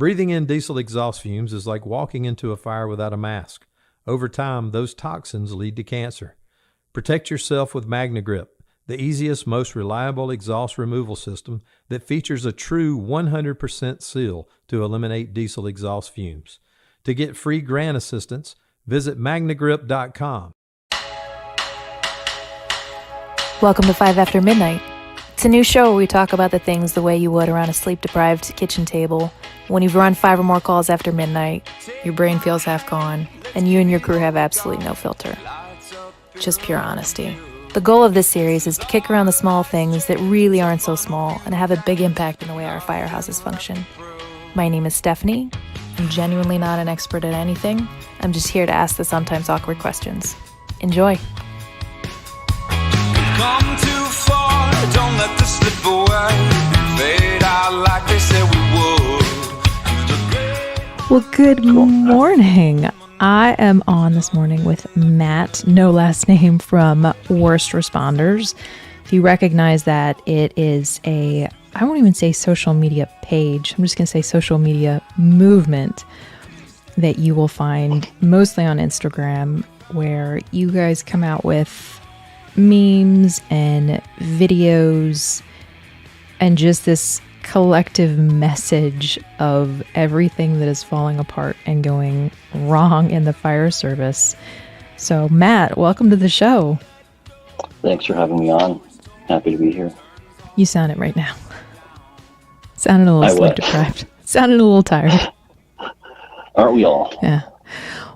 Breathing in diesel exhaust fumes is like walking into a fire without a mask. Over time, those toxins lead to cancer. Protect yourself with MagneGrip, the easiest, most reliable exhaust removal system that features a true 100% seal to eliminate diesel exhaust fumes. To get free grant assistance, visit MagneGrip.com. Welcome to 5 After Midnight. It's a new show where we talk about the things the way you would around a sleep-deprived kitchen table. When you've run 5 or more calls after midnight, your brain feels half gone, and you and your crew have absolutely no filter. Just pure honesty. The goal of this series is to kick around the small things that really aren't so small and have a big impact in the way our firehouses function. My name is Stephanie. I'm genuinely not an expert at anything. I'm just here to ask the sometimes awkward questions. Enjoy. Come too far, don't let this slip away. Fade out like they said we would. Well, good morning. I am on this morning with Matt, no last name, from Worst Responders. If you recognize that, it is I won't even say social media page. I'm just going to say social media movement that you will find mostly on Instagram, where you guys come out with memes and videos and just this collective message of everything that is falling apart and going wrong in the fire service. So, Matt, welcome to the show. Thanks for having me on. Happy to be here. You sound it right now. Sounded a little sleep deprived. Sounded a little tired. Aren't we all? Yeah.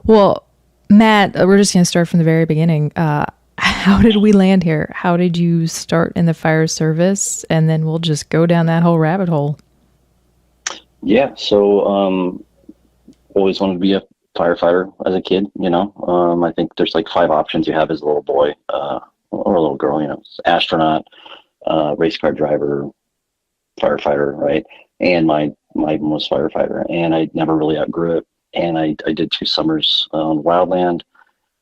Well, Matt, we're just going to start from the very beginning. How did we land here? How did you start in the fire service? And then we'll just go down that whole rabbit hole. Yeah, so always wanted to be a firefighter as a kid, you know. I think there's like 5 options you have as a little boy or a little girl, you know. Astronaut, race car driver, firefighter, right? And mine was firefighter. And I never really outgrew it. And I did 2 summers on wildland.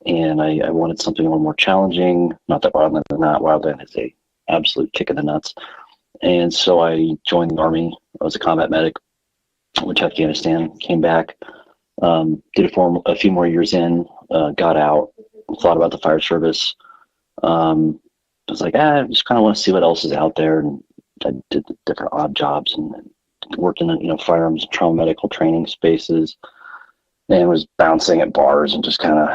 And I wanted something a little more challenging. Not that wildland is not. Wildland is a absolute kick in the nuts. And so I joined the Army. I was a combat medic, went to Afghanistan, came back, did a few more years in, got out, thought about the fire service. I was like, I just kind of want to see what else is out there. And I did the different odd jobs and worked in the, firearms and trauma medical training spaces, and was bouncing at bars and just kind of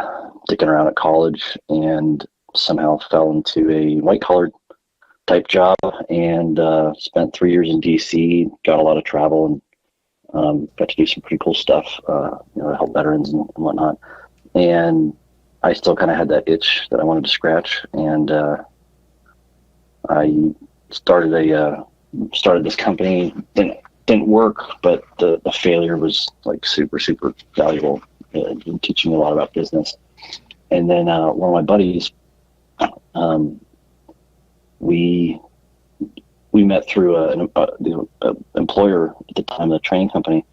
dicking around at college, and somehow fell into a white collar type job, and spent 3 years in DC, got a lot of travel, and got to do some pretty cool stuff, to help veterans and whatnot. And I still kind of had that itch that I wanted to scratch, and I started this company. Didn't work, but the failure was like super, super valuable, teaching me a lot about business. And then one of my buddies, we met through the employer at the time, the training company,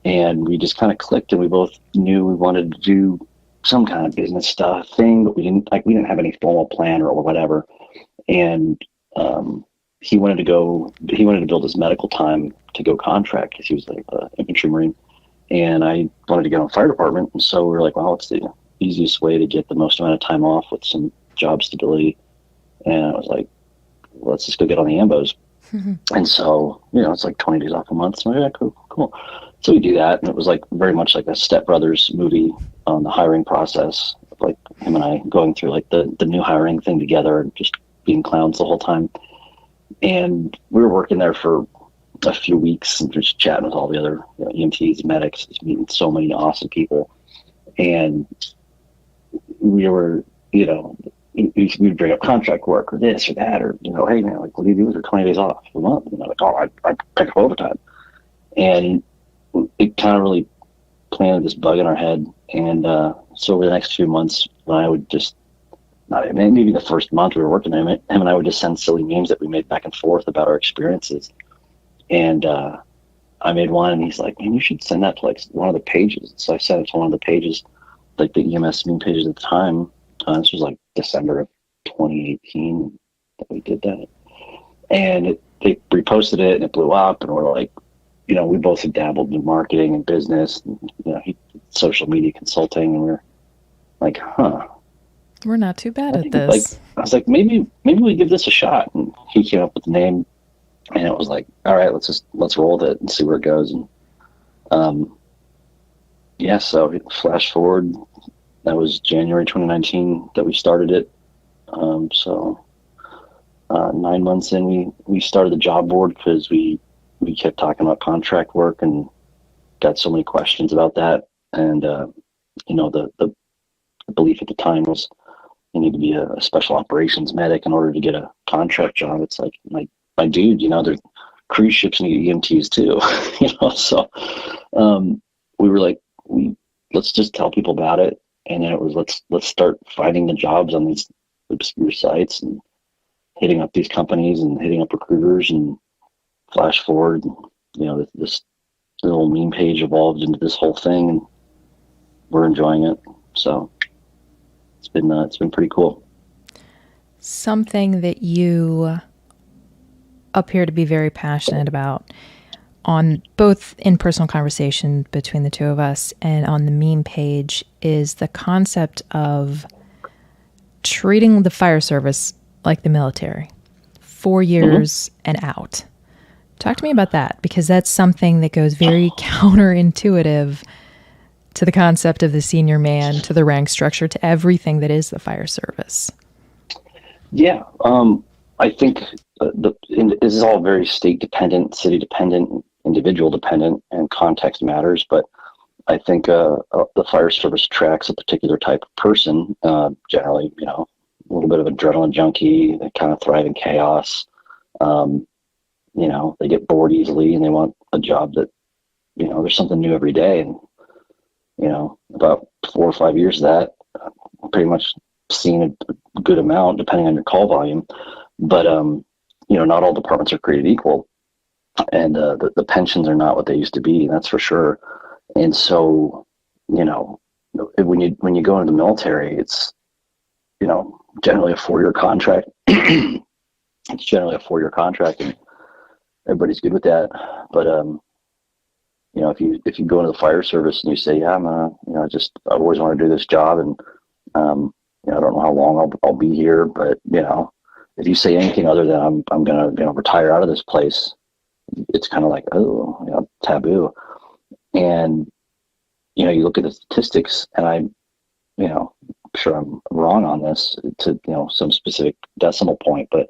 and we just kind of clicked, and we both knew we wanted to do some kind of business thing, but we didn't have any formal plan or whatever. And he wanted to build his medical time to go contract, because he was like an infantry marine, and I wanted to get on the fire department. And so we were like, well, it's the easiest way to get the most amount of time off with some job stability. And I was like, let's just go get on the AMBOs. And so, it's like 20 days off a month. So yeah, cool. So we do that. And it was like very much like a Step Brothers movie on the hiring process, like him and I going through like the new hiring thing together and just being clowns the whole time. And we were working there for a few weeks and just chatting with all the other EMTs, medics, just meeting so many awesome people. And we were, we'd bring up contract work or this or that, or, hey man, like, what do you do with your 20 days off a month? Like, oh, I pick up overtime. And it kind of really planted this bug in our head. And so over the next few months, when I would just, maybe the first month we were working, him and I would just send silly memes that we made back and forth about our experiences. And I made one, and he's like, man, you should send that to like one of the pages. So I sent it to one of the pages, like the EMS meme pages at the time. This was like December of 2018 that we did that. And they reposted it, and it blew up, and we're like, we both have dabbled in marketing and business, and, he social media consulting, and we're like, We're not too bad at like, this. I was like, maybe we give this a shot. And he came up with the name, and it was like, all right, let's roll with it and see where it goes. And so flash forward, that was January 2019 that we started it. 9 months in, we started the job board because we kept talking about contract work and got so many questions about that. And the belief at the time was you need to be a special operations medic in order to get a contract job. It's like, my dude, there's cruise ships need EMTs too, So we were like, let's just tell people about it. And then it was, let's start finding the jobs on these obscure sites and hitting up these companies and hitting up recruiters. And flash forward, this little meme page evolved into this whole thing, and we're enjoying it. So it's been pretty cool. Something that you appear to be very passionate about, on both in personal conversation between the two of us and on the meme page, is the concept of treating the fire service like the military, 4 years and out. Talk to me about that, because that's something that goes very counterintuitive to the concept of the senior man, to the rank structure, to everything that is the fire service. Yeah. I think this is all very state dependent, city dependent, individual dependent, and context matters. But I think the fire service attracts a particular type of person, generally, a little bit of adrenaline junkie. They kind of thrive in chaos. They get bored easily, and they want a job that, there's something new every day. And, about 4 or 5 years of that, pretty much seen a good amount depending on your call volume. But, not all departments are created equal. And the pensions are not what they used to be, that's for sure. And so, when you go into the military, it's, generally a 4-year contract. It's generally a 4-year contract, and everybody's good with that. But if you go into the fire service and you say, yeah, I always want to do this job, and I don't know how long I'll be here, but if you say anything other than I'm gonna retire out of this place, it's kind of like, taboo. And you look at the statistics, and I'm sure I'm wrong on this to some specific decimal point, but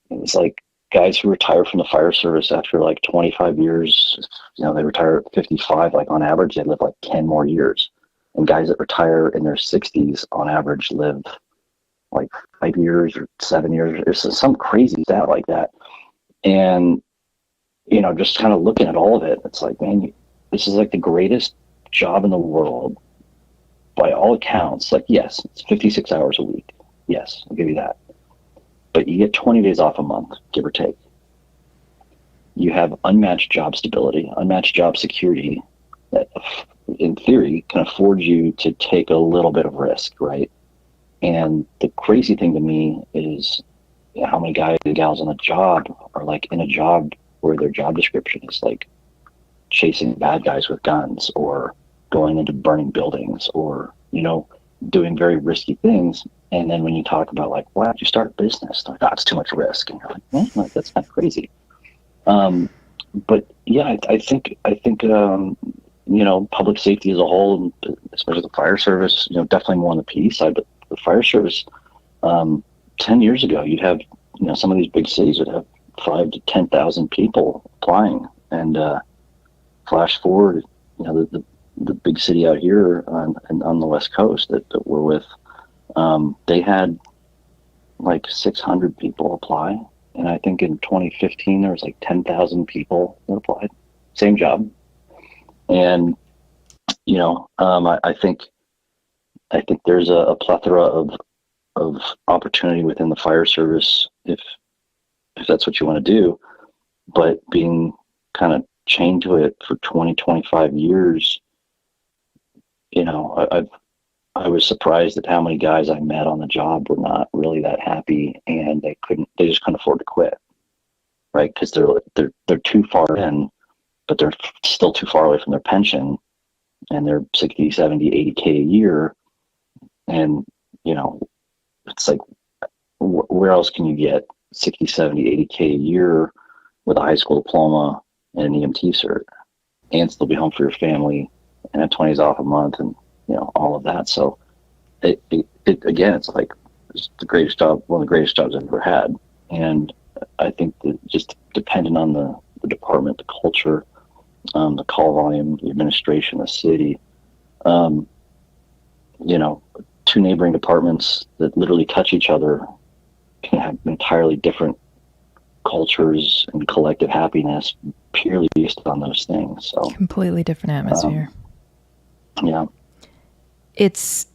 it's like guys who retire from the fire service after like 25 years, they retire at 55, like on average they live like 10 more years. And guys that retire in their 60s on average live like 5 years or 7 years. It's some crazy stat like that. And just kind of looking at all of it, it's like, man, this is like the greatest job in the world by all accounts. Like, yes, it's 56 hours a week. Yes, I'll give you that. But you get 20 days off a month, give or take. You have unmatched job stability, unmatched job security that, in theory, can afford you to take a little bit of risk, right? And the crazy thing to me is how many guys and gals on the job are like in a job where their job description is like chasing bad guys with guns, or going into burning buildings, or, doing very risky things. And then when you talk about like, why don't you start a business? Like, it's too much risk. And you're like, that's kind of crazy. But yeah, I think public safety as a whole, and especially the fire service, definitely more on the PD side, but the fire service, 10 years ago, you'd have, some of these big cities would have 5,000 to 10,000 people applying. And flash forward, the big city out here on the West Coast that we're with, they had like 600 people apply. And I think in 2015, there was like 10,000 people that applied. Same job. And, I think there's a plethora of opportunity within the fire service if that's what you want to do. But being kind of chained to it for 20, 25 years, I was surprised at how many guys I met on the job were not really that happy, and they just couldn't afford to quit, right? Because they're too far in but they're still too far away from their pension, and they're 60, 70, 80K a year. And, you know, it's like, where else can you get 60, 70, 80K a year with a high school diploma and an EMT cert and still be home for your family and have 20s off a month and, you know, all of that. So it again, it's like, it's the greatest job, one of the greatest jobs I've ever had. And I think that just depending on the department, the culture, the call volume, the administration, the city, you know, two neighboring departments that literally touch each other can have entirely different cultures and collective happiness purely based on those things. So completely different atmosphere. Yeah. It's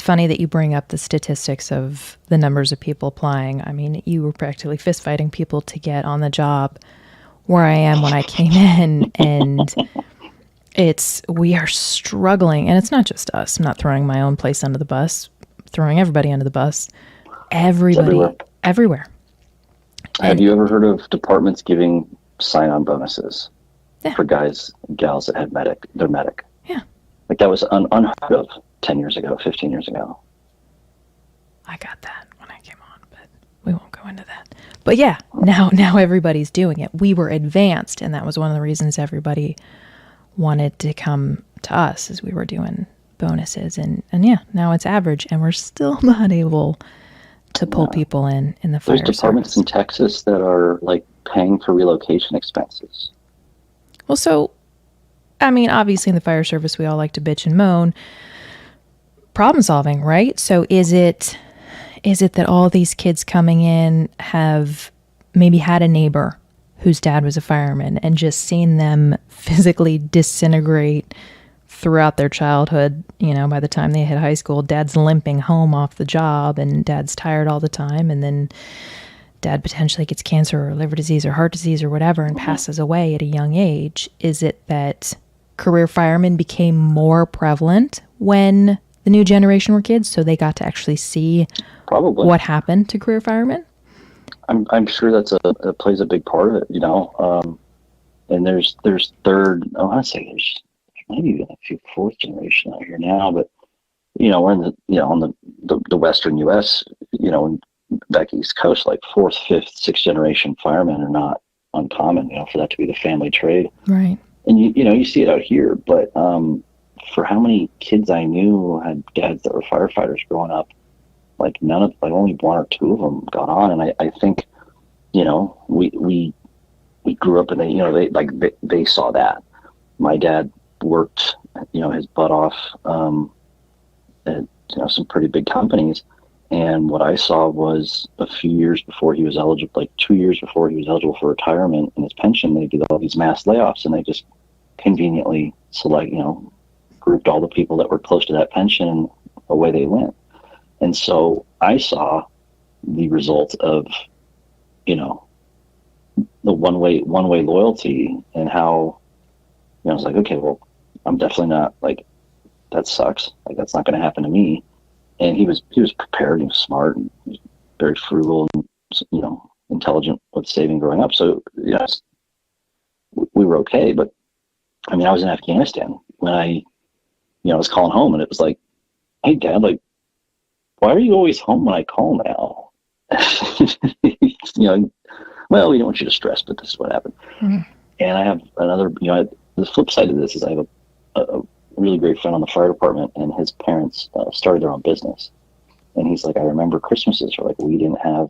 funny that you bring up the statistics of the numbers of people applying. I mean, you were practically fist fighting people to get on the job where I am when I came in, and we are struggling, and it's not just us. I'm not throwing my own place under the bus, throwing everybody under the bus. Everybody, everywhere. Have you ever heard of departments giving sign-on bonuses for guys and gals that had their medic? Yeah. Like that was unheard of 10 years ago, 15 years ago. I got that when I came on, but we won't go into that. But yeah, now everybody's doing it. We were advanced, and that was one of the reasons everybody wanted to come to us, as we were doing bonuses. And yeah, now it's average, and we're still not able to pull people in the fire There's departments service in Texas that are like paying for relocation expenses. Well, so, I mean, obviously in the fire service, we all like to bitch and moan. Problem solving, right? So is it that all these kids coming in have maybe had a neighbor whose dad was a fireman and just seen them physically disintegrate throughout their childhood? You know, by the time they hit high school, dad's limping home off the job and dad's tired all the time. And then dad potentially gets cancer or liver disease or heart disease or whatever and passes away at a young age. Is it that career firemen became more prevalent when the new generation were kids, so they got to actually see probably what happened to career firemen? I'm sure that's plays a big part of it, you know. And there's third, I want to say there's maybe even a few fourth generation out here now, but you know, we're in on the Western U.S., you know, and back East Coast, like fourth, fifth, sixth generation firemen are not uncommon, you know, for that to be the family trade. Right. And you see it out here, but for how many kids I knew who had dads that were firefighters growing up, like only one or two of them got on. And I think, you know, we grew up and they saw that. My dad worked, you know, his butt off at, you know, some pretty big companies. And what I saw was a few years before he was eligible, like 2 years before he was eligible for retirement and his pension, they did all these mass layoffs, and they just conveniently grouped all the people that were close to that pension, and away they went. And so I saw the result of, you know, the one-way loyalty, and how, you know, I was like, okay, well, I'm definitely not, like, that sucks. Like, that's not going to happen to me. And he was prepared, he was smart, and he was very frugal and, you know, intelligent with saving growing up. So, you know, we were okay. But I mean, I was in Afghanistan when I was calling home, and it was like, hey, Dad, like, why are you always home when I call now? You know, well, we don't want you to stress, but this is what happened. Mm-hmm. And I have another, you know, the flip side of this is I have a really great friend on the fire department, and his parents started their own business. And he's like, I remember Christmases were like, we didn't have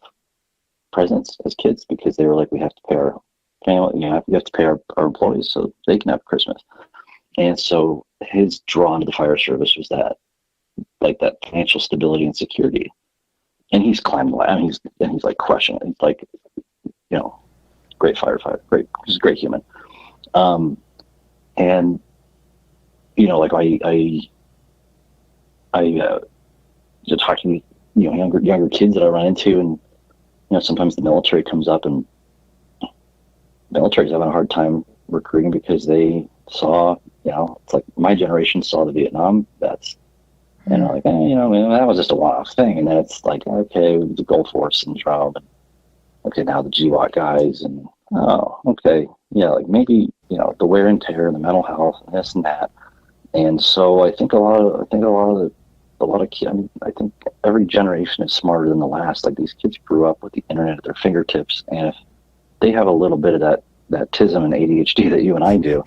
presents as kids because they were like, we have to pay our family, you know, we have to pay our employees so they can have Christmas. And so his draw to the fire service was that, like, that financial stability and security. And he's climbed the ladder, and he's like crushing it. He's like, you know, great firefighter, he's a great human. And you know, like I just talking to, you know, younger kids that I run into, and, you know, sometimes the military comes up, and military's having a hard time recruiting because they saw, you know, it's like my generation saw the Vietnam vets, and they're like, you know, man, that was just a one-off thing. And then it's like, okay, the Gulf War syndrome, and okay, now the GWAT guys, and oh, okay, yeah, like maybe, the wear and tear and the mental health and this and that. And so I think a lot of kids, I think every generation is smarter than the last. Like, these kids grew up with the internet at their fingertips, and if they have a little bit of that TISM and ADHD that you and I do,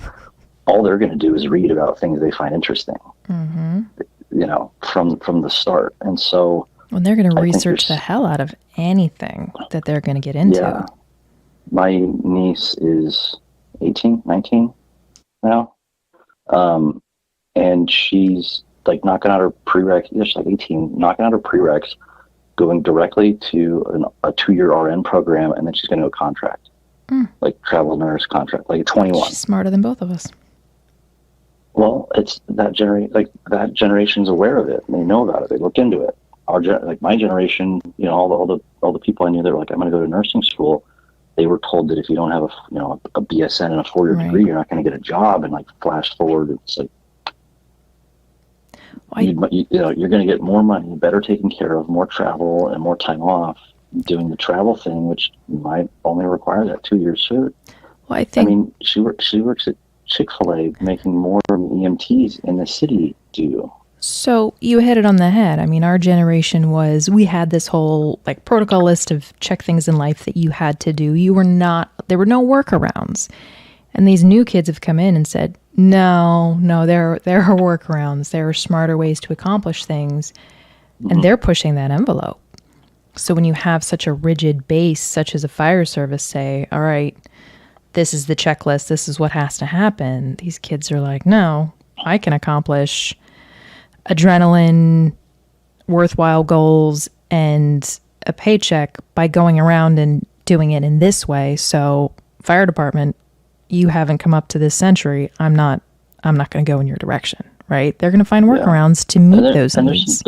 all they're going to do is read about things they find interesting, from the start. And so, well, they're going to research the hell out of anything that they're going to get into. Yeah. My niece is 18, 19 now. And she's like knocking out her prereqs. She's like 18, knocking out her prereqs, going directly to a 2-year RN program, and then she's going to a contract, like travel nurse contract, like 21. She's smarter than both of us. Well, it's that generation's aware of it. And they know about it. They look into it. My generation, all the people I knew that were like, I'm going to go to nursing school. They were told that if you don't have a BSN and a 4-year degree, you're not going to get a job. And like, flash forward, it's like, you're going to get more money, better taken care of, more travel, and more time off doing the travel thing, which might only require that 2 years food. Well, I mean, she works at Chick-fil-A making more than EMTs in the city do. So you hit it on the head. I mean, our generation we had this whole like protocol list of check things in life that you had to do. There were no workarounds. And these new kids have come in and said, no, there are workarounds. There are smarter ways to accomplish things. And they're pushing that envelope. So when you have such a rigid base, such as a fire service, say, all right, this is the checklist, this is what has to happen. These kids are like, no, I can accomplish adrenaline, worthwhile goals, and a paycheck by going around and doing it in this way. So, fire department, you haven't come up to this century. I'm not going to go in your direction, right? They're going to find workarounds to meet those needs.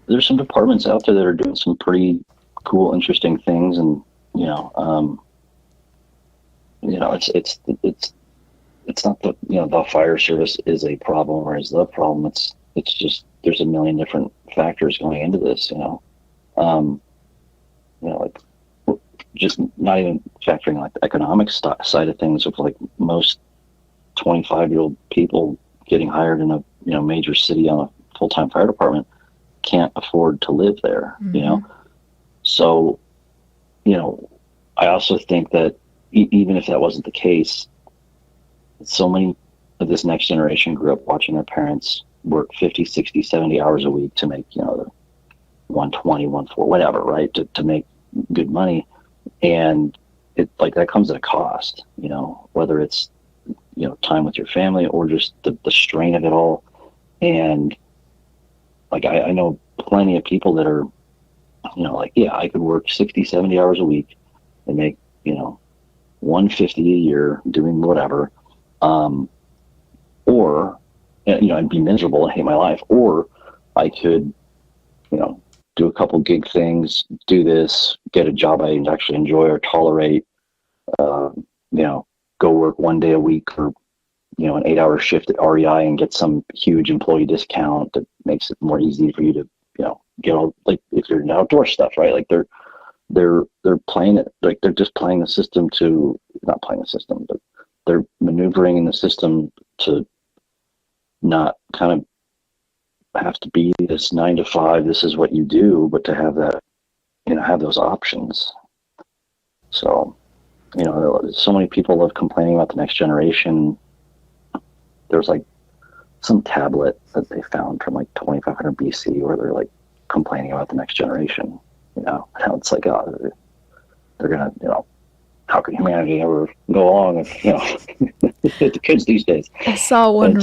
There's some departments out there that are doing some pretty cool, interesting things, and it's not the fire service is a problem or is the problem. It's just there's a million different factors going into this, like just not even factoring like the economic side of things of like most 25-year-old people getting hired in a major city on a full-time fire department can't afford to live there, So, I also think that even if that wasn't the case, so many of this next generation grew up watching their parents work 50, 60, 70 hours a week to make, the 120, 140, whatever, right? To make good money. And it like that comes at a cost, whether it's, time with your family or just the strain of it all. And like, I know plenty of people that are, I could work 60, 70 hours a week and make, 150 a year doing whatever. Or, and be miserable and hate my life. Or I could, do a couple gig things, do this, get a job I actually enjoy or tolerate, go work 1 day a week or, an 8-hour shift at REI and get some huge employee discount that makes it more easy for you to, get all, like, if you're in outdoor stuff, right? Like they're playing it, like they're just playing the system to, not playing the system, but they're maneuvering in the system to not kind of have to be this 9 to 5, this is what you do, but to have that, have those options. So, so many people are complaining about the next generation. There's like some tablet that they found from like 2500 BC where they're like complaining about the next generation, now it's like, oh, they're gonna, how can humanity ever go along with, the kids these days? I saw one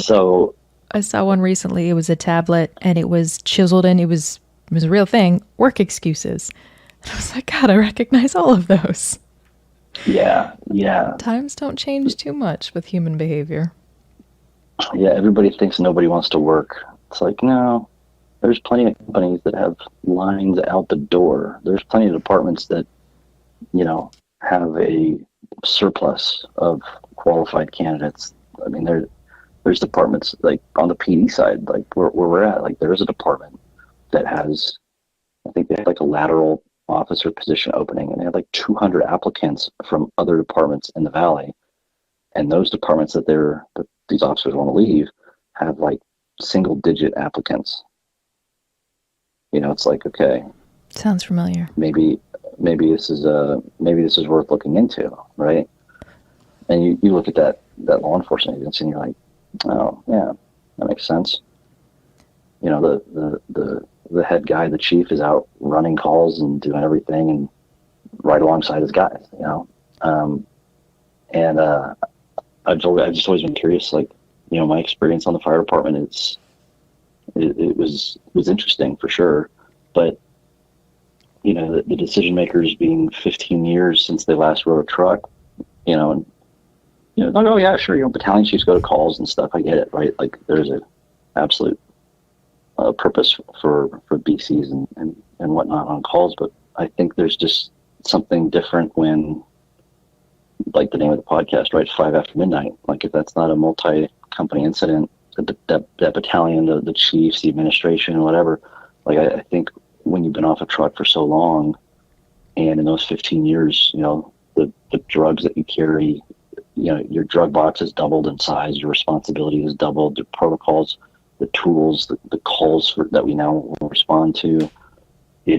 recently. It was a tablet and it was chiseled in. It was a real thing. Work excuses. And I was like, God, I recognize all of those. Yeah. Times don't change too much with human behavior. Yeah, everybody thinks nobody wants to work. It's like, no, there's plenty of companies that have lines out the door. There's plenty of departments that, have a surplus of qualified candidates. I mean, there's departments like on the PD side, like where we're at, like there's a department that has, I think they have like a lateral officer position opening and they had like 200 applicants from other departments in the Valley. And those departments that these officers want to leave have like single digit applicants. It's like, okay, sounds familiar. maybe this is worth looking into, right? And you look at that law enforcement agency and you're like, oh yeah, that makes sense. The head guy, the chief, is out running calls and doing everything and right alongside his guys, I've just always been curious, like, my experience on the fire department it was interesting for sure, but the decision makers being 15 years since they last rode a truck, like, oh yeah, sure, battalion chiefs go to calls and stuff. I get it, right? Like, there's a absolute purpose for BCs and whatnot on calls, but I think there's just something different when, like the name of the podcast, right? 5 after midnight. Like, if that's not a multi-company incident, that battalion, the chiefs, the administration, whatever. Like, I think when you've been off a truck for so long, and in those 15 years, the drugs that you carry, your drug box has doubled in size, your responsibility has doubled, the protocols, the tools, the calls that we now respond to, the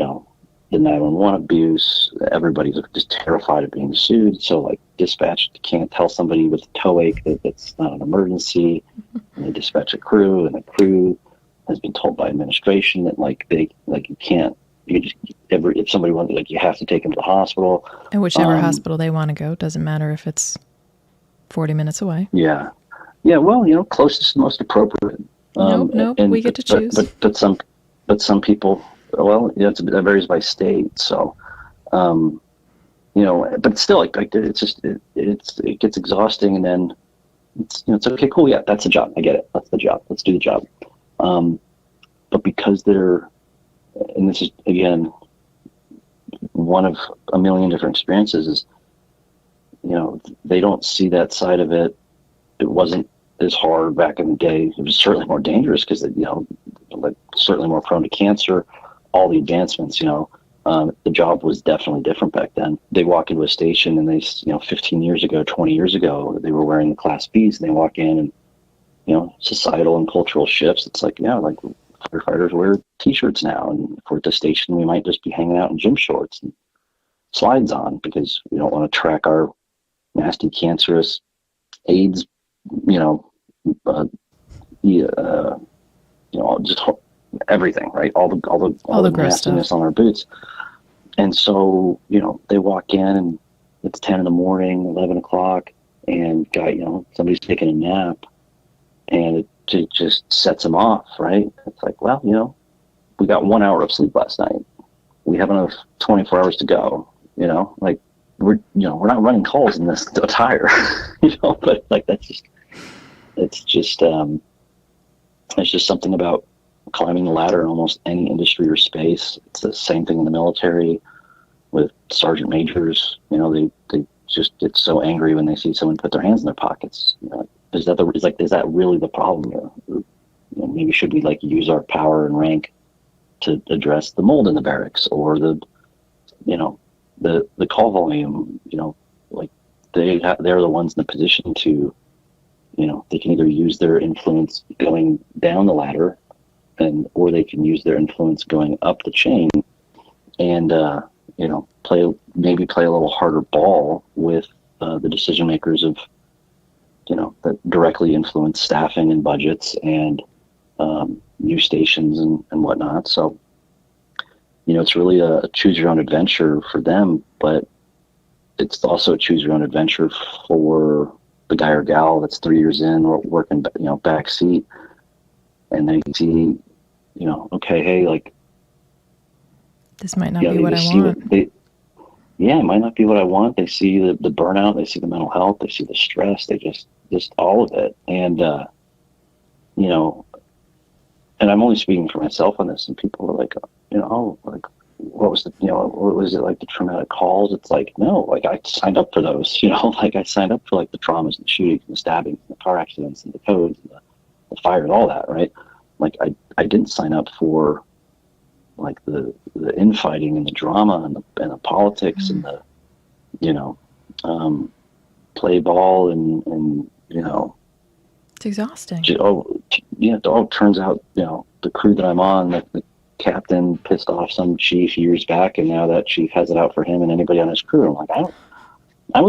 911 abuse, everybody's just terrified of being sued. So, like, dispatch can't tell somebody with a toe ache that it's not an emergency, and they dispatch a crew, and the crew has been told by administration that, like, you can't, if somebody wants, like, you have to take them to the hospital. And whichever hospital they want to go, doesn't matter if it's 40 minutes away. Yeah. Yeah, well, closest and most appropriate. Nope, we get to choose. But some people, well, it varies by state. So, but still, like it's just it gets exhausting, and then it's okay, cool, yeah, that's the job. I get it. That's the job. Let's do the job. But because and this is again one of a million different experiences, is they don't see that side of it. It wasn't as hard back in the day. It was certainly more dangerous because like, certainly more prone to cancer. All the advancements, the job was definitely different back then. They walk into a station and they, 15 years ago, 20 years ago, they were wearing the Class Bs, and they walk in and, societal and cultural shifts. It's like, like firefighters wear T-shirts now, and if we're at the station, we might just be hanging out in gym shorts and slides on because we don't want to track our nasty, cancerous AIDS, just everything, right? All the nastiness on our boots. And so, they walk in and it's 10 in the morning, 11 o'clock, and somebody's taking a nap, and it just sets them off, right? It's like, well, we got 1 hour of sleep last night. We have another 24 hours to go, like we're not running calls in this attire, but like, it's just something about climbing the ladder in almost any industry or space. It's the same thing in the military with sergeant majors. They just get so angry when they see someone put their hands in their pockets. Is that really the problem? Or maybe should we use our power and rank to address the mold in the barracks, or the call volume? They're the ones in the position to, they can either use their influence going down the ladder, or they can use their influence going up the chain, and play a little harder ball with the decision makers of that directly influence staffing and budgets and new stations and whatnot. So it's really a choose your own adventure for them, but it's also a choose your own adventure for the guy or gal that's 3 years in or working back seat, and they see okay, hey, like, this might not be what I want. It might not be what I want. They see the burnout, they see the mental health, they see the stress, they just all of it. And, and I'm only speaking for myself on this, and people are like, what was it like, the traumatic calls? It's like, no, like, I signed up for those, like, I signed up for like the traumas and the shootings and the stabbings and the car accidents and the codes and the fire and all that, right? Like, I didn't sign up for like the infighting and the drama and the politics and the play ball and you know, It's exhausting. Turns out, you know, the crew that I'm on, the captain pissed off some chief years back, and now that chief has it out for him and anybody on his crew. I'm like, I'm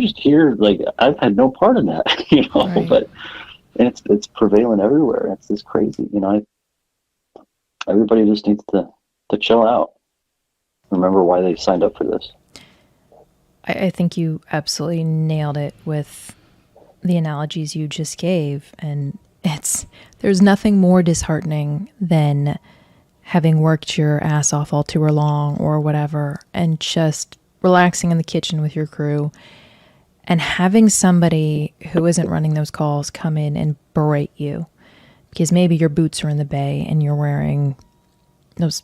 just here. Like, I've had no part in that, you know, Right. but it's prevalent everywhere. It's just crazy. You know, everybody just needs to chill out. Remember why they signed up for this. I think you absolutely nailed it with the analogies you just gave. And there's nothing more disheartening than having worked your ass off all tour long or whatever and just relaxing in the kitchen with your crew and having somebody who isn't running those calls come in and berate you because maybe your boots are in the bay and you're wearing those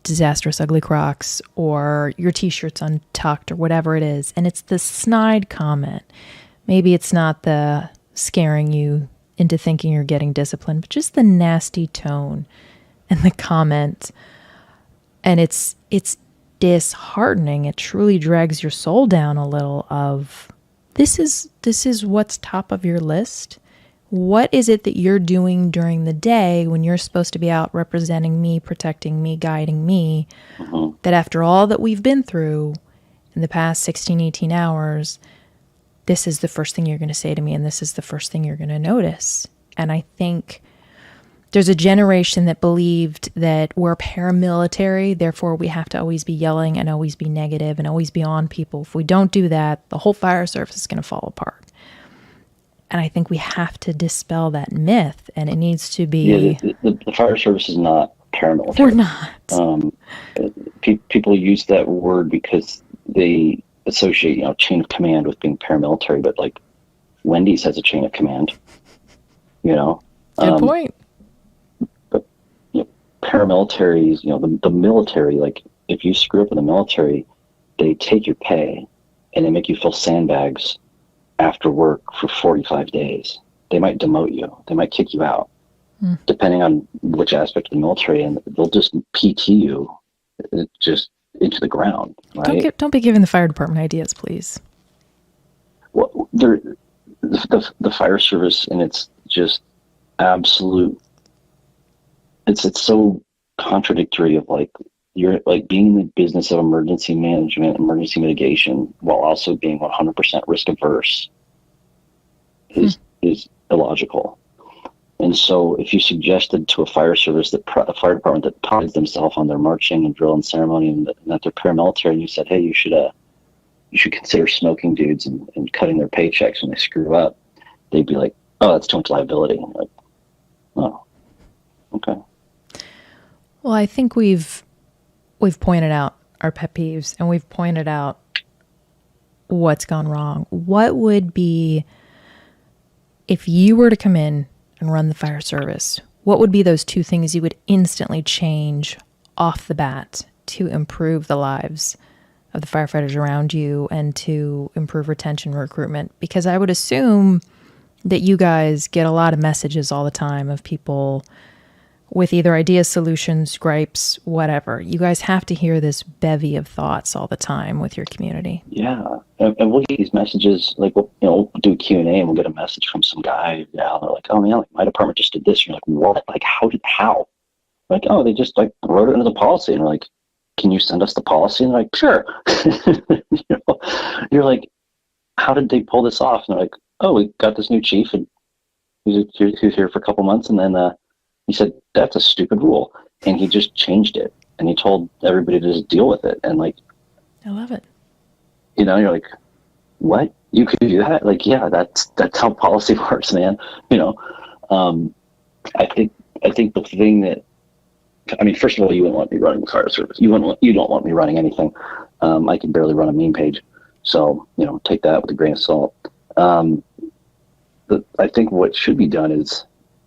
disastrous ugly Crocs or your t-shirt's untucked or whatever it is, and it's the snide comment. Maybe it's not the scaring you into thinking you're getting disciplined, but just the nasty tone and the comment. And it's disheartening. It truly drags your soul down a little of this is what's top of your list. What is it that you're doing during the day when you're supposed to be out representing me, protecting me, guiding me, that after all that we've been through in the past 16, 18 hours, this is the first thing you're going to say to me and this is the first thing you're going to notice. And I think there's a generation that believed that we're paramilitary, therefore we have to always be yelling and always be negative and always be on people. If we don't do that, the whole fire service is going to fall apart. And I think we have to dispel that myth, and it needs to be... Yeah, the fire service is not paramilitary. We're not. People use that word because they associate, you know, chain of command with being paramilitary, but like Wendy's has a chain of command, you know. Good point. But you know, paramilitaries, you know, the military, like if you screw up in the military, they take your pay and they make you fill sandbags after work for 45 days. They might demote you. They might kick you out, depending on which aspect of the military, and they'll just PT you just into the ground. Right? Don't be giving the fire department ideas, please. Well, the fire service, and it's just absolute. It's so contradictory of like you're like being in the business of emergency management, emergency mitigation, while also being 100% risk averse is illogical. And so if you suggested to a fire service a fire department that prides themselves on their marching and drill and ceremony and that they're paramilitary, and you said, hey, you should consider smoking dudes and cutting their paychecks when they screw up, they'd be like, oh, that's too much liability. Like, oh, okay. Well, I think we've pointed out our pet peeves and we've pointed out what's gone wrong. What would be, if you were to come in and run the fire service, what would be those two things you would instantly change off the bat to improve the lives of the firefighters around you and to improve retention recruitment? Because I would assume that you guys get a lot of messages all the time of people with either ideas, solutions, gripes, whatever. You guys have to hear this bevy of thoughts all the time with your community. Yeah, and we'll get these messages, like, we'll do a Q&A and we'll get a message from some guy. Yeah, they're like, oh man, like my department just did this. And you're like, what? Like, how? Like, oh, they just like wrote it into the policy. And we're like, can you send us the policy? And they're like, sure. You're like, how did they pull this off? And they're like, oh, we got this new chief and he's here for a couple months, and then he said, that's a stupid rule. And he just changed it. And he told everybody to just deal with it. And like, I love it. You know, you're like, what? You could do that? Like, yeah, that's how policy works, man. You know, I think the thing that, I mean, first of all, you wouldn't want me running the fire service. You don't want me running anything. I can barely run a meme page. So, you know, take that with a grain of salt. But I think what should be done is,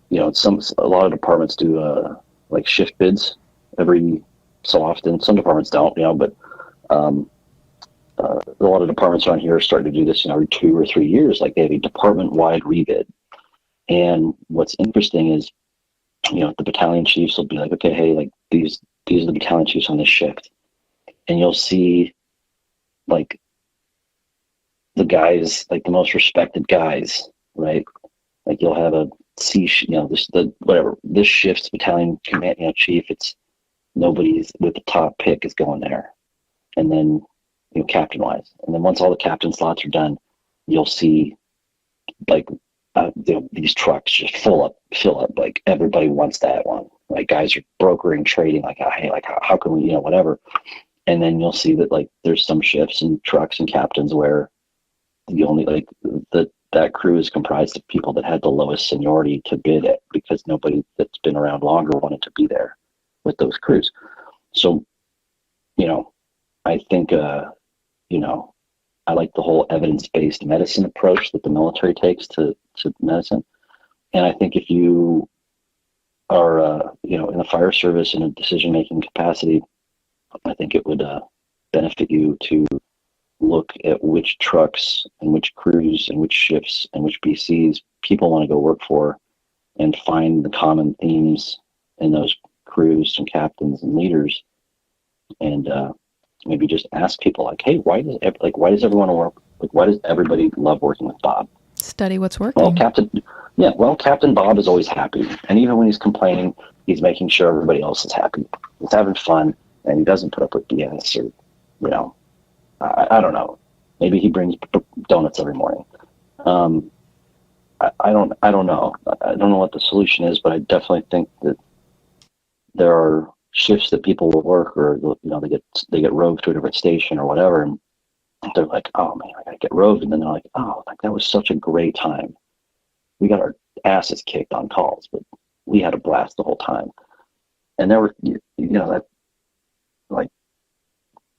you know, a lot of departments do like shift bids every so often. Some departments don't, you know, but a lot of departments around here are starting to do this, you know, every 2 or 3 years. Like they have a department-wide rebid. And what's interesting is, you know, the battalion chiefs will be like, okay, hey, like these are the battalion chiefs on this shift, and you'll see like the guys, like the most respected guys, right? Like you'll have a this shift's battalion command, chief. It's nobody's with the top pick is going there, and then captain wise, and then once all the captain slots are done, you'll see like these trucks just fill up. Like everybody wants that one. Like guys are brokering, trading. Like hey, like how can we, whatever. And then you'll see that like there's some shifts and trucks and captains where the only like that crew is comprised of people that had the lowest seniority to bid it, because nobody that's been around longer wanted to be there with those crews. So, I think, I like the whole evidence-based medicine approach that the military takes to medicine. And I think if you are, in the fire service in a decision-making capacity, I think it would benefit you to look at which trucks and which crews and which shifts and which BCs people want to go work for, and find the common themes in those crews and captains and leaders, and maybe just ask people like, hey, why does everyone work? Like, why does everybody love working with Bob? Study what's working. Well, Captain Bob is always happy, and even when he's complaining, he's making sure everybody else is happy. He's having fun, and he doesn't put up with BS or, I don't know. Maybe he brings donuts every morning. I don't know. I don't know what the solution is, but I definitely think that there are shifts that people will work, or they get roved to a different station or whatever, and they're like, oh man, I gotta get roved, and then they're like, oh, like that was such a great time. We got our asses kicked on calls, but we had a blast the whole time. And there were, that like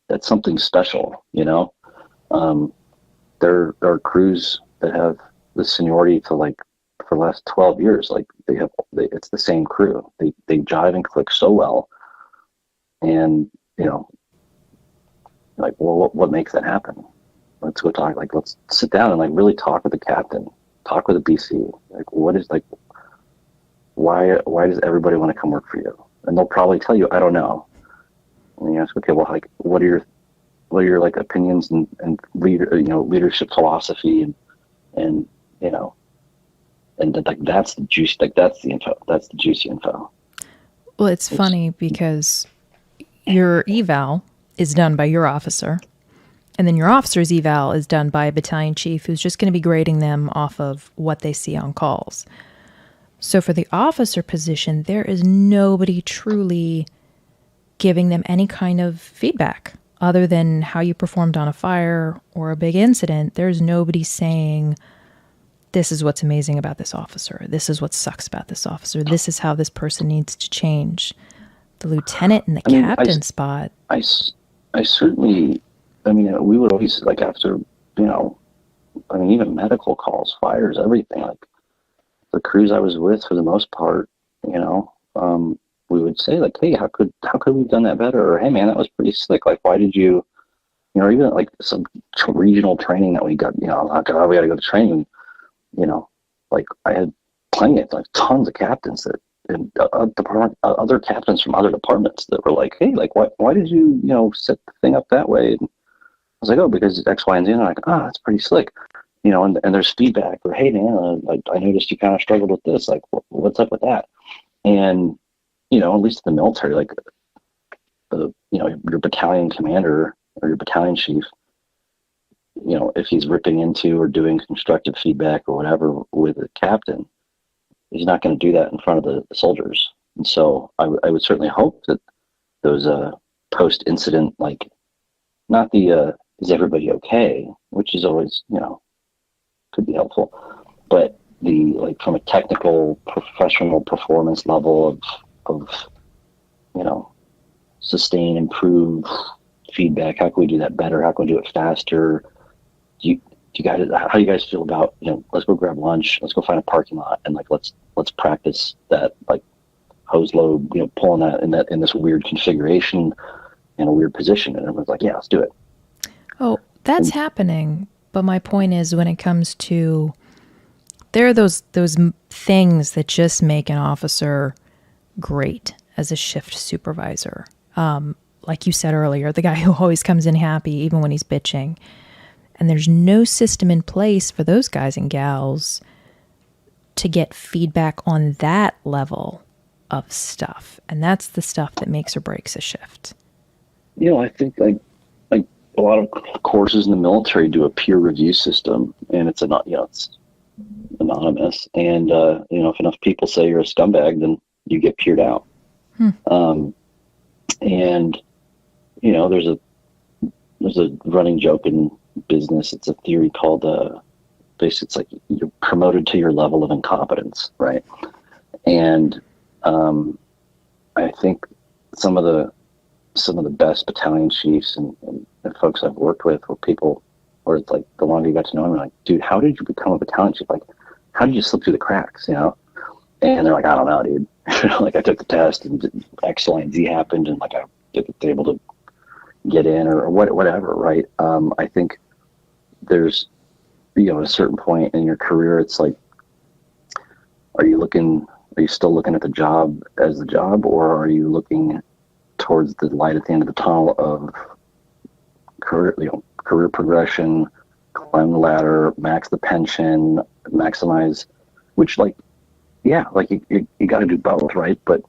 that's something special, There are crews that have the seniority to like for the last 12 years, like it's the same crew. They jive and click so well. And, like, well, what makes that happen? Let's go talk, like, let's sit down and like really talk with the captain, talk with the BC. Like, why does everybody want to come work for you? And they'll probably tell you, I don't know. And you ask, okay, well, like, what are your like opinions and leadership philosophy and like that's the juice, like that's the info, that's the juicy info. Well, it's funny because your eval is done by your officer, and then your officer's eval is done by a battalion chief who's just going to be grading them off of what they see on calls. So for the officer position, there is nobody truly giving them any kind of feedback other than how you performed on a fire or a big incident. There's nobody saying, this is what's amazing about this officer. This is what sucks about this officer. This is how this person needs to change. The lieutenant and the captain spot. I certainly, we would always, like, after, even medical calls, fires, everything, like the crews I was with for the most part, we would say like, hey, how could we have done that better? Or, hey man, that was pretty slick. Like, why did you, or even like some regional training that we got, we got to go to training. Like I had plenty of like tons of captains that and other captains from other departments that were like, hey, like why did you set the thing up that way? And I was like, oh, because X, Y, and Z. And I'm like, that's pretty slick, and there's feedback, or hey man, like I noticed you kind of struggled with this, like what's up with that? And at least in the military, like your battalion commander or your battalion chief, if he's ripping into or doing constructive feedback or whatever with a captain, he's not going to do that in front of the soldiers. And so I would certainly hope that those post-incident, like, not the is everybody okay, which is always, could be helpful, but the, like, from a technical professional performance level of sustain, improve feedback. How can we do that better? How can we do it faster? How do you guys feel about, let's go grab lunch, let's go find a parking lot, and like let's practice that, like, hose load, pulling that in this weird configuration in a weird position. And everyone's like, yeah, let's do it. Oh, that's happening. But my point is, when it comes to, there are those things that just make an officer great as a shift supervisor. Like you said earlier, the guy who always comes in happy even when he's bitching. And there's no system in place for those guys and gals to get feedback on that level of stuff. And that's the stuff that makes or breaks a shift. I think like a lot of courses in the military do a peer review system, and it's it's anonymous. And if enough people say you're a scumbag, then you get peered out. And there's a running joke in business. It's a theory called basically it's like you're promoted to your level of incompetence, right? And I think some of the best battalion chiefs and folks I've worked with were people where it's like the longer you got to know them, you're like, dude, how did you become a battalion chief? Like, how did you slip through the cracks, And they're like, I don't know, dude. Like I took the test and X, Y, and Z happened, and like I was able to get in or whatever, right? I think there's, at a certain point in your career, it's like, are you still looking at the job as the job, or are you looking towards the light at the end of the tunnel of career progression, climb the ladder, max the pension, maximize, which you got to do both, right? But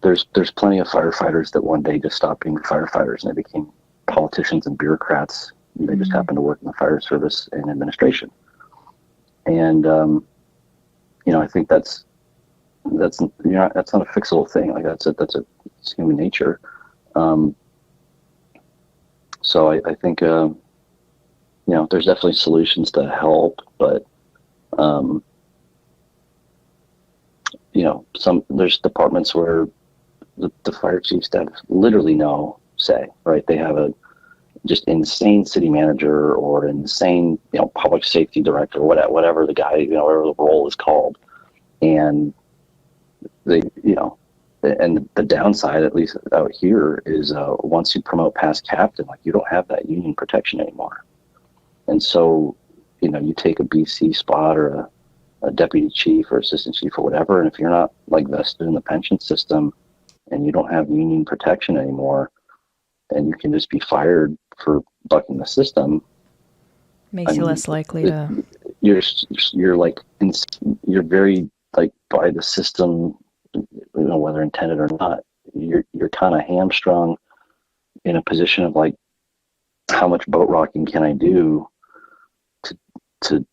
there's plenty of firefighters that one day just stopped being firefighters and they became politicians and bureaucrats. They just happen to work in the fire service and administration. And I think that's not a fixable thing. Like it's human nature. So I think there's definitely solutions to help, but there's departments where the fire chiefs have literally no say, right? They have a just insane city manager or insane, public safety director, whatever the guy, whatever the role is called. And they, and the downside, at least out here, is once you promote past captain, you don't have that union protection anymore. And so, you take a BC spot or a deputy chief or assistant chief or whatever, and if you're not vested in the pension system and you don't have union protection anymore, and you can just be fired for bucking the system, makes you less likely to. You're very by the system, whether intended or not. You're kind of hamstrung in a position of how much boat rocking can I do to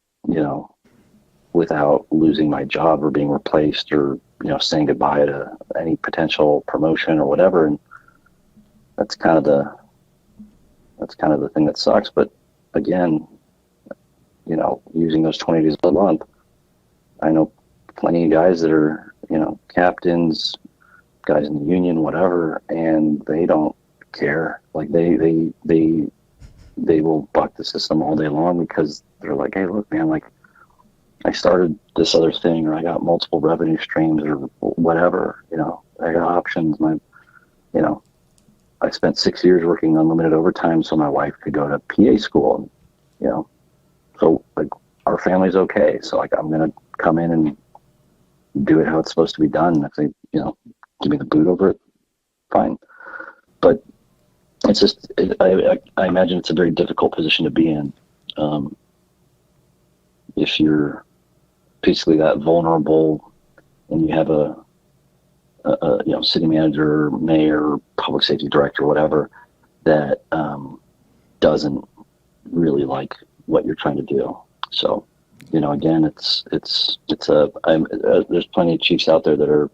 without losing my job or being replaced or saying goodbye to any potential promotion or whatever. And that's kind of the thing that sucks. But again, using those 20 days a month, I know plenty of guys that are, captains, guys in the union, whatever, and they don't care. They will buck the system all day long because they're like, hey, look, man, I started this other thing, or I got multiple revenue streams or whatever, I got options. I spent 6 years working unlimited overtime so my wife could go to PA school, so our family's okay. So I'm going to come in and do it how it's supposed to be done. If they, give me the boot over it, fine. But it's just, I imagine it's a very difficult position to be in. If you're basically that vulnerable and you have a city manager, mayor, public safety director, whatever, that doesn't really like what you're trying to do. So, again, there's plenty of chiefs out there that are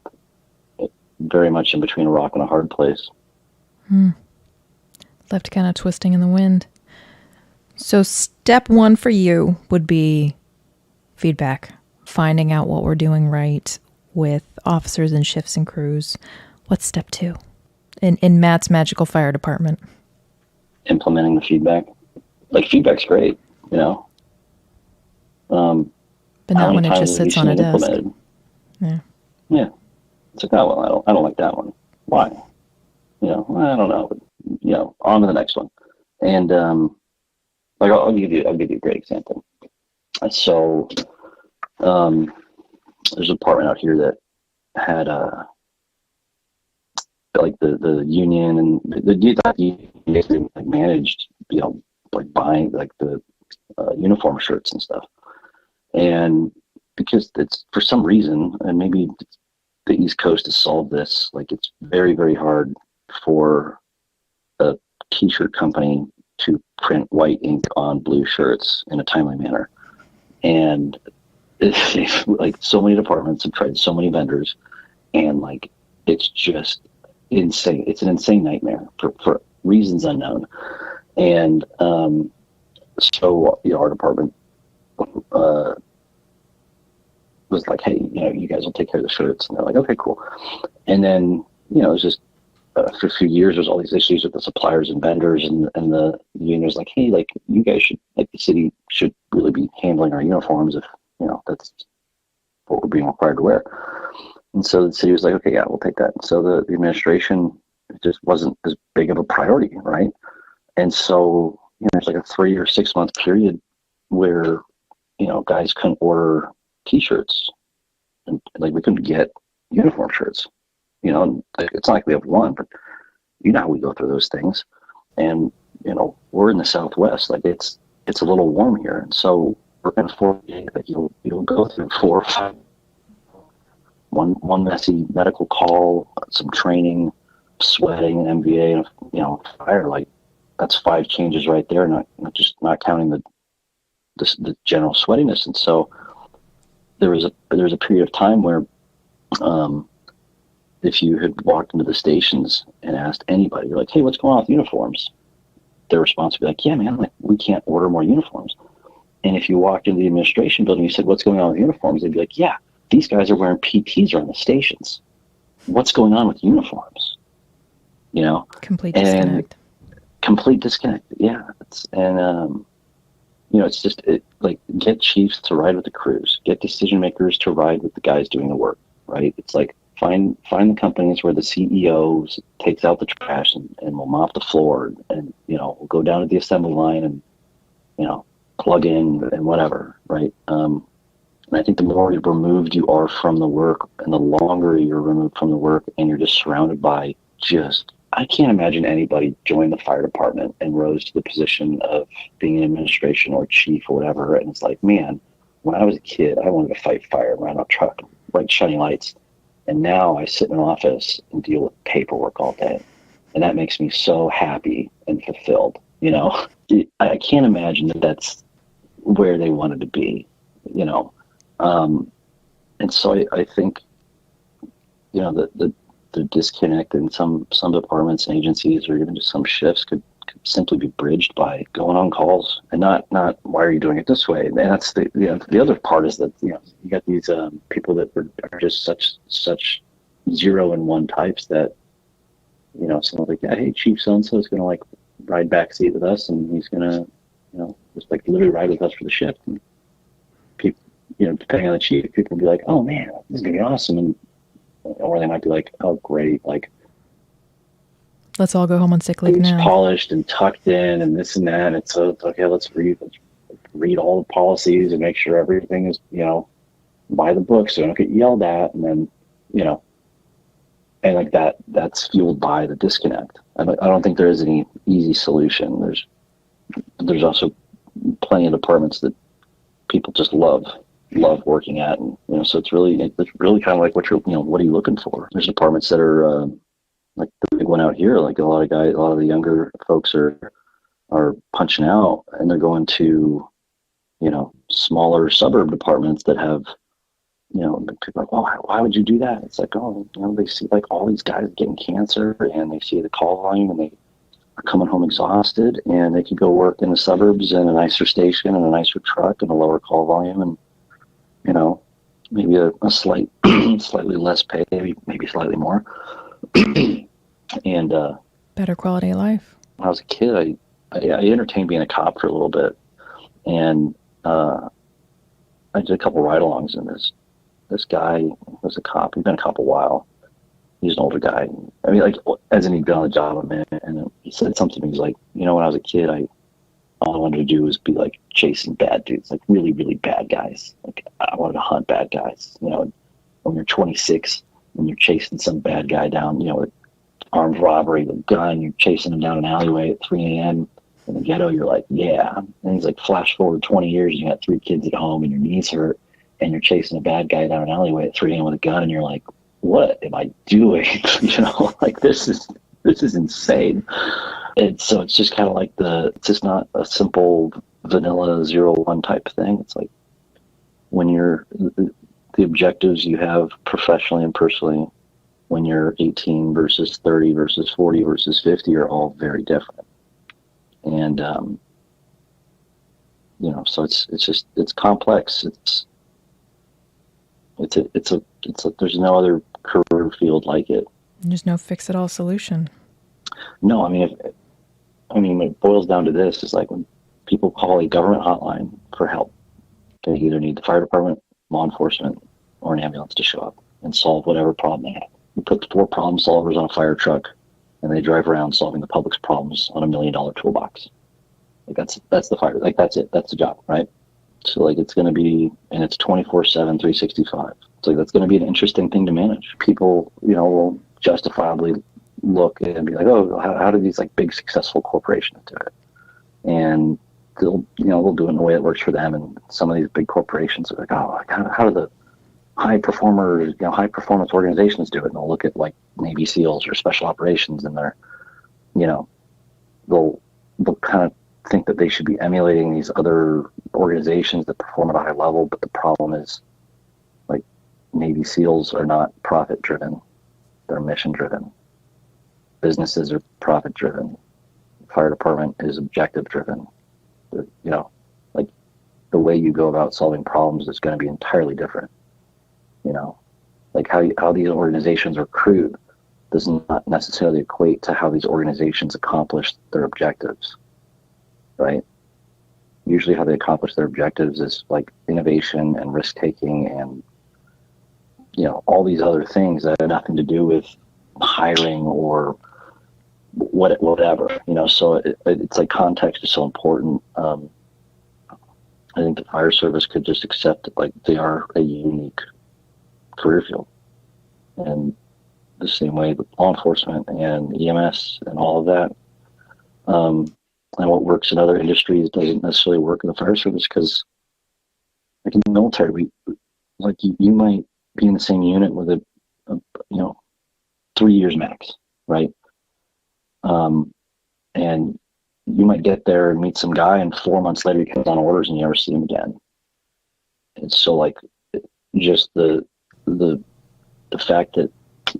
very much in between a rock and a hard place. Left kind of twisting in the wind. So step one for you would be feedback, finding out what we're doing right with officers and shifts and crews. What's step two in Matt's magical fire department? Implementing the feedback. Feedback's great, but not when it just sits on a desk. Yeah. It's like, oh, well, I don't like that one. Why? I don't know. But, on to the next one. And I'll give you a great example. So there's a department out here that had the union and the union managed, buying the uniform shirts and stuff. And because it's for some reason, and maybe the East Coast has solved this, like it's very, very hard for a t-shirt company to print white ink on blue shirts in a timely manner. And like so many departments have tried so many vendors, and like it's just insane. It's an insane nightmare for reasons unknown. And so our department was like, hey, you guys will take care of the shirts. And they're like, okay, cool. And then, it was just after a few years, there's all these issues with the suppliers and vendors, and the union was like, hey, like you guys should, like the city should really be handling our uniforms if, that's what we're being required to wear. And so the city was like, okay, yeah, we'll take that. And so the administration just wasn't as big of a priority, right? And so, there's like a 3 or 6 month period where, guys couldn't order t-shirts, and like we couldn't get uniform shirts. It's not like we have one, but how we go through those things. And, we're in the Southwest, like it's a little warm here. And so we're going to forget that you'll go through 4 or 5, one messy medical call, some training, sweating, MVA, and, fire. Like that's 5 changes right there, not counting the general sweatiness. And so there was a period of time where, if you had walked into the stations and asked anybody, you're like, hey, what's going on with uniforms? Their response would be like, yeah, man, like we can't order more uniforms. And if you walked into the administration building, you said, what's going on with uniforms? They'd be like, yeah, these guys are wearing PTs around the stations. What's going on with uniforms? Complete disconnect. Complete disconnect. Yeah. It's just like get chiefs to ride with the crews, get decision makers to ride with the guys doing the work, right? It's like find the companies where the CEO takes out the trash and will mop the floor, and we'll go down to the assembly line and plug in and whatever, right? And I think the more removed you are from the work, and the longer you're removed from the work, and you're just surrounded by I can't imagine anybody joined the fire department and rose to the position of being in administration or chief or whatever. And it's like, man, when I was a kid, I wanted to fight fire, run a truck, right, shiny lights. And now I sit in an office and deal with paperwork all day. And that makes me so happy and fulfilled. I can't imagine that that's where they wanted to be, And so I think, the disconnect in some departments and agencies, or even just some shifts, could simply be bridged by going on calls, and not why are you doing it this way? And that's the other part is that you got these people that are just such 0 and 1 types that someone's like, yeah, hey, Chief so and so is gonna like ride backseat with us, and he's gonna just like literally ride with us for the shift. And people, depending on the chief, people will be like, oh man, this is gonna be awesome, and or they might be like, oh great, like let's all go home on sick leave now. Polished and tucked in and this and that. And so it's okay, let's read all the policies and make sure everything is, by the book so we don't get yelled at. And then, and like that's fueled by the disconnect. I don't think there is any easy solution. There's also plenty of departments that people just love working at. And, so it's really kind of like what are you looking for? There's departments that are, like the big one out here, like a lot of the younger folks are punching out, and they're going to, smaller suburb departments that have, people are like, well, why would you do that? It's like, oh, they see like all these guys getting cancer, and they see the call volume, and they are coming home exhausted, and they could go work in the suburbs in a nicer station and a nicer truck and a lower call volume, and maybe a slightly less pay, maybe slightly more. And better quality of life. When I was a kid, I entertained being a cop for a little bit, and I did a couple ride-alongs. And this guy was a cop. He'd been a cop a while. He's an older guy. I mean, like as in he'd been on the job, man. And he said something to me. He's like, when I was a kid, all I wanted to do was be like chasing bad dudes, like really, really bad guys. Like I wanted to hunt bad guys. When you're 26. When you're chasing some bad guy down, with armed robbery, with a gun, you're chasing him down an alleyway at 3 a.m. In the ghetto, you're like, yeah. And he's like, flash forward 20 years, you got 3 kids at home and your knees hurt and you're chasing a bad guy down an alleyway at 3 a.m. with a gun and you're like, what am I doing? Like this is insane. And so it's just kind of like it's just not a simple vanilla 0-1 type thing. It's like when you're the objectives you have professionally and personally when you're 18 versus 30 versus 40 versus 50 are all very different. And, so it's complex. There's no other career field like it. There's no fix-it-all solution. No, I mean, when it boils down to this, is like when people call a government hotline for help, they either need the fire department, law enforcement, or an ambulance to show up and solve whatever problem they have. You put 4 problem solvers on a fire truck, and they drive around solving the public's problems on $1 million toolbox. Like that's the fire. Like that's it. That's the job, right? So like it's going to be, and it's 24/7, 365. So that's going to be an interesting thing to manage. People, will justifiably look and be like, oh, how do these like big successful corporations do it? And they'll do it in a way that works for them. And some of these big corporations are like, oh, how do the high performers, high performance organizations do it? And they'll look at like Navy SEALs or special operations, and they'll kind of think that they should be emulating these other organizations that perform at a high level. But the problem is, like, Navy SEALs are not profit driven; they're mission driven. Businesses are profit driven. Fire department is objective driven. Like the way you go about solving problems is going to be entirely different. Like how these organizations recruit does not necessarily equate to how these organizations accomplish their objectives, right? Usually how they accomplish their objectives is like innovation and risk taking and, all these other things that have nothing to do with hiring or whatever, so it's like context is so important. I think the fire service could just accept it like they are a unique career field, and the same way with law enforcement and EMS and all of that, and what works in other industries doesn't necessarily work in the fire service, because like in the military, you might be in the same unit with a 3 years max, right? And you might get there and meet some guy, and 4 months later he comes on orders and you never see him again. And so like just the fact that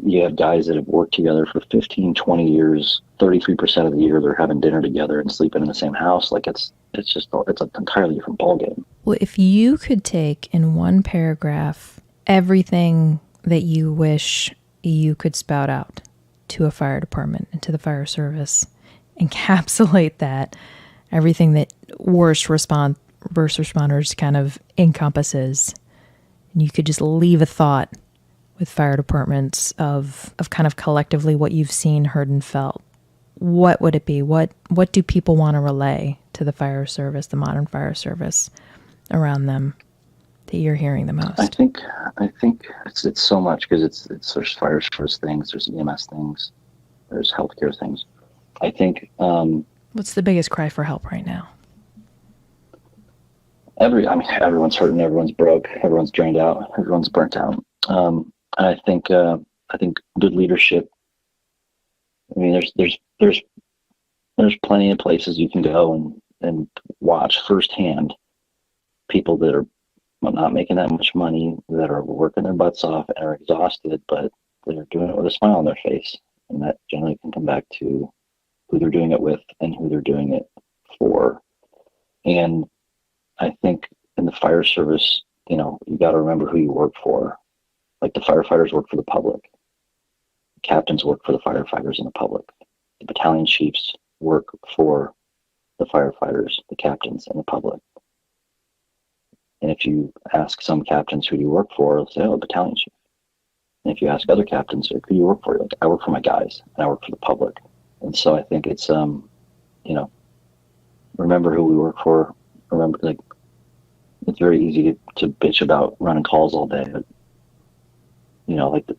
you have guys that have worked together for 15, 20 years, 33% of the year they're having dinner together and sleeping in the same house. Like it's an entirely different ballgame. Well, if you could take in one paragraph everything that you wish you could spout out to a fire department and to the fire service, encapsulate that, everything that first responders kind of encompasses, and you could just leave a thought with fire departments of kind of collectively what you've seen, heard, and felt, what would it be? What do people want to relay to the fire service, the modern fire service, around them that you're hearing the most? I think it's so much, because there's fire service things, there's EMS things, there's healthcare things. I think what's the biggest cry for help right now? Everyone's hurting, everyone's broke, everyone's drained out, everyone's burnt out. And I think good leadership. I mean, there's plenty of places you can go and watch firsthand people that are not making that much money, that are working their butts off and are exhausted, but they're doing it with a smile on their face. And that generally can come back to who they're doing it with and who they're doing it for. And I think in the fire service, you got to remember who you work for. Like the firefighters work for the public. Captains work for the firefighters and the public. The battalion chiefs work for the firefighters, the captains, and the public. And if you ask some captains who do you work for, they'll say, oh, battalion chief. And if you ask other captains, who do you work for? Like, I work for my guys, and I work for the public. And so I think it's, remember who we work for. Remember, like, it's very easy to bitch about running calls all day. But,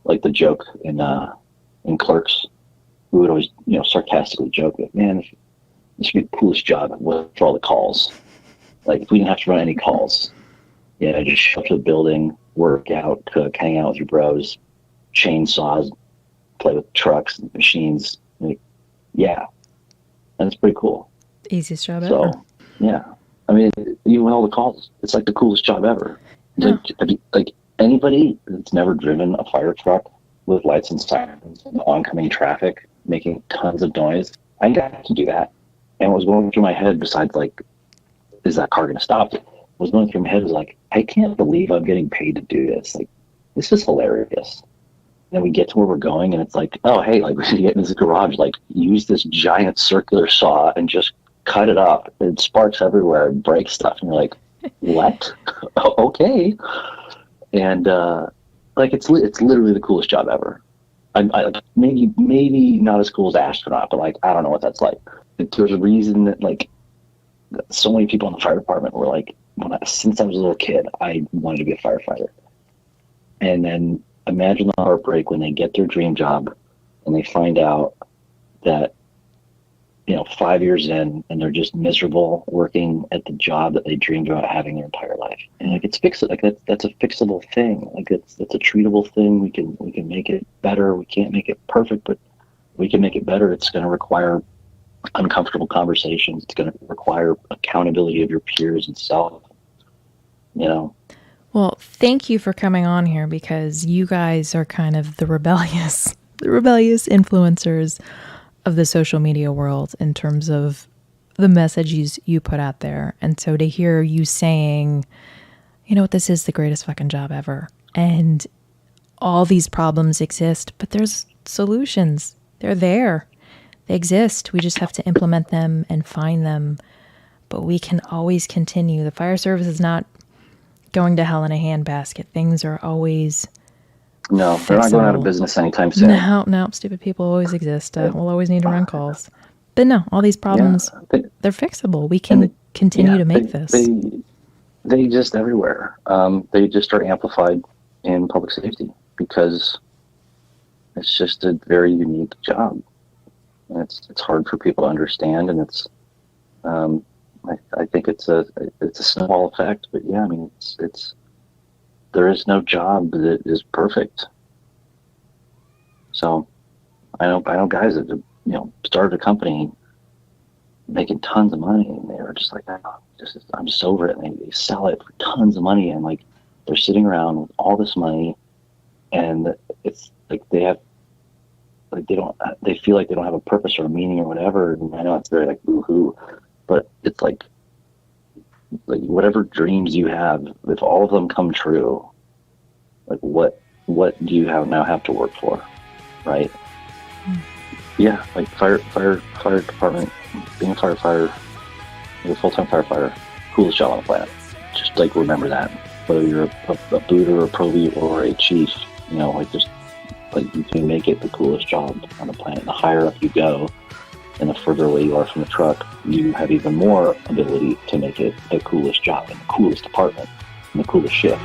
like the joke in Clerks, we would always, sarcastically joke that, man, if this would be the coolest job for all the calls. Like if we didn't have to run any calls, just show up to the building, work out, cook, hang out with your bros, chainsaws, play with trucks and machines. Like, yeah, that's pretty cool. Easiest job ever. So, yeah. I mean, you win all the calls. It's like the coolest job ever. Yeah. Like anybody that's never driven a fire truck with lights and sirens and oncoming traffic making tons of noise, I got to do that. And what was going through my head besides like, is that car going to stop? What was going through my head was like, I can't believe I'm getting paid to do this. Like, this is hilarious. And then we get to where we're going and it's like, oh, hey, like we get in this garage, like use this giant circular saw and just cut it up. It sparks everywhere and breaks stuff. And you're like, what? Okay. And like it's literally the coolest job ever. I maybe not as cool as astronaut, but like I don't know what that's like. There's a reason that like so many people in the fire department were like, since I was a little kid, I wanted to be a firefighter. And then imagine the heartbreak when they get their dream job and they find out that 5 years in and they're just miserable working at the job that they dreamed about having their entire life. And like it's fixable, like that's a fixable thing. Like it's a treatable thing. We can make it better. We can't make it perfect, but we can make it better. It's going to require uncomfortable conversations. It's going to require accountability of your peers and self. Well, thank you for coming on here because you guys are kind of the rebellious influencers of the social media world in terms of the messages you put out there. And so to hear you saying, this is the greatest fucking job ever. And all these problems exist, but there's solutions. They're there. They exist. We just have to implement them and find them. But we can always continue. The fire service is not going to hell in a handbasket. Things are always No, they're not going out of business anytime soon. No, stupid people always exist. We'll always need to run calls. But no, all these problems, they're fixable. We can continue to make this. They exist everywhere. They just are amplified in public safety because it's just a very unique job. And it's hard for people to understand, and it's I think it's a snowball effect. But yeah, I mean it's there is no job that is perfect. So I know guys that started a company making tons of money, and they were just like, I'm just over it. And they sell it for tons of money, and like they're sitting around with all this money, and it's like they feel like they don't have a purpose or a meaning or whatever. And I know it's very like boo-hoo, but it's like whatever dreams you have, if all of them come true, like what do you have to work for, right? Yeah, like fire department, being a firefighter, a full-time firefighter, coolest job on the planet. Just like remember that, whether you're a boot or a pro or a chief, just like you can make it the coolest job on the planet. The higher up you go, and the further away you are from the truck, you have even more ability to make it the coolest job and the coolest department and the coolest shift.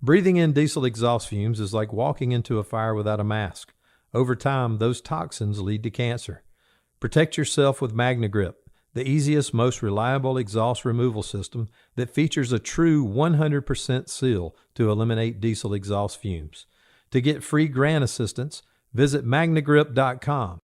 Breathing in diesel exhaust fumes is like walking into a fire without a mask. Over time, those toxins lead to cancer. Protect yourself with MagneGrip, the easiest, most reliable exhaust removal system that features a true 100% seal to eliminate diesel exhaust fumes. To get free grant assistance, visit MagneGrip.com.